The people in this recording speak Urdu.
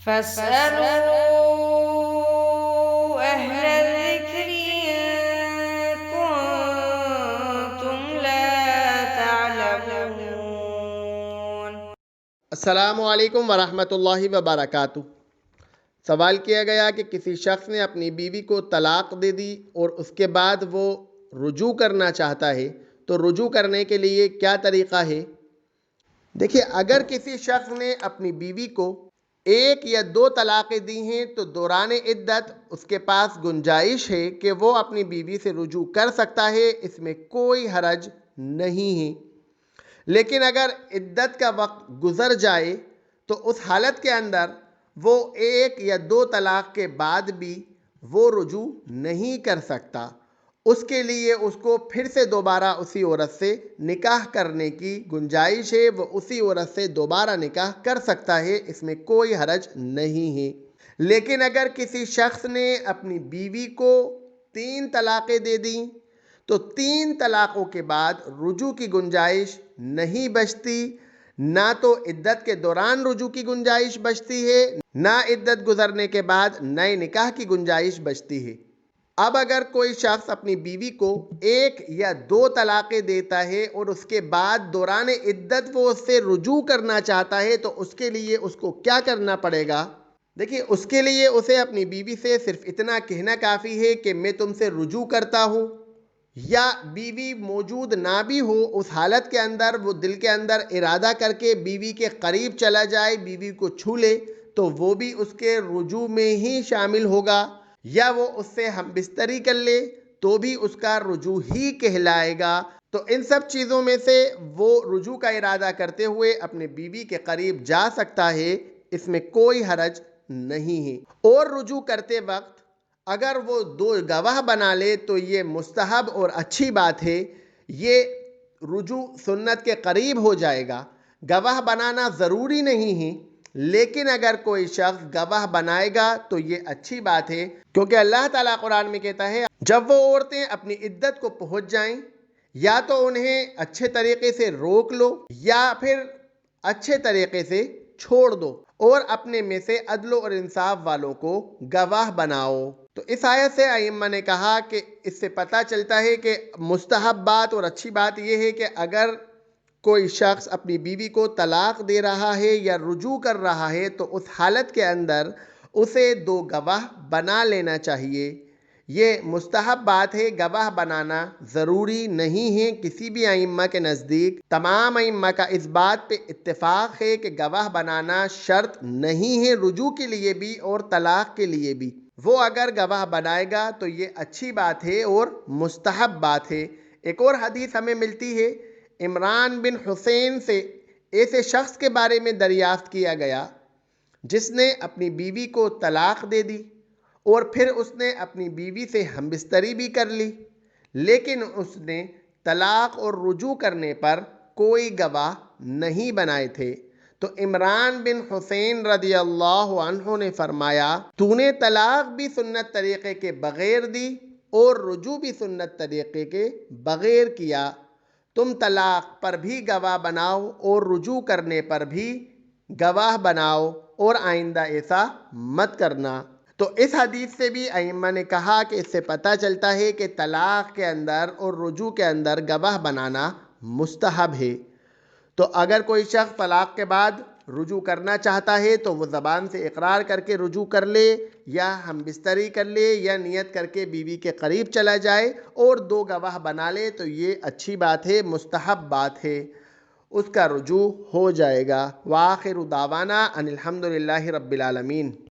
فاسألوا أهل الذكر إن كنتم لا تعلمون۔ السلام علیکم ورحمۃ اللہ وبرکاتہ۔ سوال کیا گیا کہ کسی شخص نے اپنی بیوی کو طلاق دے دی اور اس کے بعد وہ رجوع کرنا چاہتا ہے تو رجوع کرنے کے لیے کیا طریقہ ہے؟ دیکھیے، اگر کسی شخص نے اپنی بیوی کو ایک یا دو طلاقیں دی ہیں تو دوران عدت اس کے پاس گنجائش ہے کہ وہ اپنی بیوی سے رجوع کر سکتا ہے، اس میں کوئی حرج نہیں ہے۔ لیکن اگر عدت کا وقت گزر جائے تو اس حالت کے اندر وہ ایک یا دو طلاق کے بعد بھی وہ رجوع نہیں کر سکتا۔ اس کے لیے اس کو پھر سے دوبارہ اسی عورت سے نکاح کرنے کی گنجائش ہے، وہ اسی عورت سے دوبارہ نکاح کر سکتا ہے، اس میں کوئی حرج نہیں ہے۔ لیکن اگر کسی شخص نے اپنی بیوی کو 3 طلاقیں دے دیں تو 3 طلاقوں کے بعد رجوع کی گنجائش نہیں بچتی، نہ تو عدت کے دوران رجوع کی گنجائش بچتی ہے، نہ عدت گزرنے کے بعد نئے نکاح کی گنجائش بچتی ہے۔ اب اگر کوئی شخص اپنی بیوی کو 1 یا 2 طلاقیں دیتا ہے اور اس کے بعد دوران عدت وہ اس سے رجوع کرنا چاہتا ہے تو اس کے لیے اس کو کیا کرنا پڑے گا؟ دیکھیے، اس کے لیے اسے اپنی بیوی سے صرف اتنا کہنا کافی ہے کہ میں تم سے رجوع کرتا ہوں، یا بیوی موجود نہ بھی ہو اس حالت کے اندر وہ دل کے اندر ارادہ کر کے بیوی کے قریب چلا جائے، بیوی کو چھو لے تو وہ بھی اس کے رجوع میں ہی شامل ہوگا، یا وہ اس سے ہم بستری کر لے تو بھی اس کا رجوع ہی کہلائے گا۔ تو ان سب چیزوں میں سے وہ رجوع کا ارادہ کرتے ہوئے اپنے بیوی کے قریب جا سکتا ہے، اس میں کوئی حرج نہیں ہے۔ اور رجوع کرتے وقت اگر وہ 2 گواہ بنا لے تو یہ مستحب اور اچھی بات ہے، یہ رجوع سنت کے قریب ہو جائے گا۔ گواہ بنانا ضروری نہیں ہے، لیکن اگر کوئی شخص گواہ بنائے گا تو یہ اچھی بات ہے، کیونکہ اللہ تعالیٰ قرآن میں کہتا ہے جب وہ عورتیں اپنی عدت کو پہنچ جائیں یا تو انہیں اچھے طریقے سے روک لو یا پھر اچھے طریقے سے چھوڑ دو، اور اپنے میں سے عدل اور انصاف والوں کو گواہ بناؤ۔ تو اس آیت سے ائمہ نے کہا کہ اس سے پتہ چلتا ہے کہ مستحب بات اور اچھی بات یہ ہے کہ اگر کوئی شخص اپنی بیوی کو طلاق دے رہا ہے یا رجوع کر رہا ہے تو اس حالت کے اندر اسے 2 گواہ بنا لینا چاہیے۔ یہ مستحب بات ہے، گواہ بنانا ضروری نہیں ہے۔ کسی بھی ائمہ کے نزدیک تمام ائمہ کا اس بات پہ اتفاق ہے کہ گواہ بنانا شرط نہیں ہے، رجوع کے لیے بھی اور طلاق کے لیے بھی۔ وہ اگر گواہ بنائے گا تو یہ اچھی بات ہے اور مستحب بات ہے۔ ایک اور حدیث ہمیں ملتی ہے، عمران بن حسین سے ایسے شخص کے بارے میں دریافت کیا گیا جس نے اپنی بیوی کو طلاق دے دی اور پھر اس نے اپنی بیوی سے ہم بستری بھی کر لی، لیکن اس نے طلاق اور رجوع کرنے پر کوئی گواہ نہیں بنائے تھے۔ تو عمران بن حسین رضی اللہ عنہ نے فرمایا، تو نے طلاق بھی سنت طریقے کے بغیر دی اور رجوع بھی سنت طریقے کے بغیر کیا، تم طلاق پر بھی گواہ بناؤ اور رجوع کرنے پر بھی گواہ بناؤ اور آئندہ ایسا مت کرنا۔ تو اس حدیث سے بھی ائمہ نے کہا کہ اس سے پتہ چلتا ہے کہ طلاق کے اندر اور رجوع کے اندر گواہ بنانا مستحب ہے۔ تو اگر کوئی شخص طلاق کے بعد رجوع کرنا چاہتا ہے تو وہ زبان سے اقرار کر کے رجوع کر لے یا ہم بستری کر لے یا نیت کر کے بیوی کے قریب چلا جائے اور 2 گواہ بنا لے تو یہ اچھی بات ہے، مستحب بات ہے، اس کا رجوع ہو جائے گا۔ وآخر دعوانا ان الحمد للہ رب العالمین۔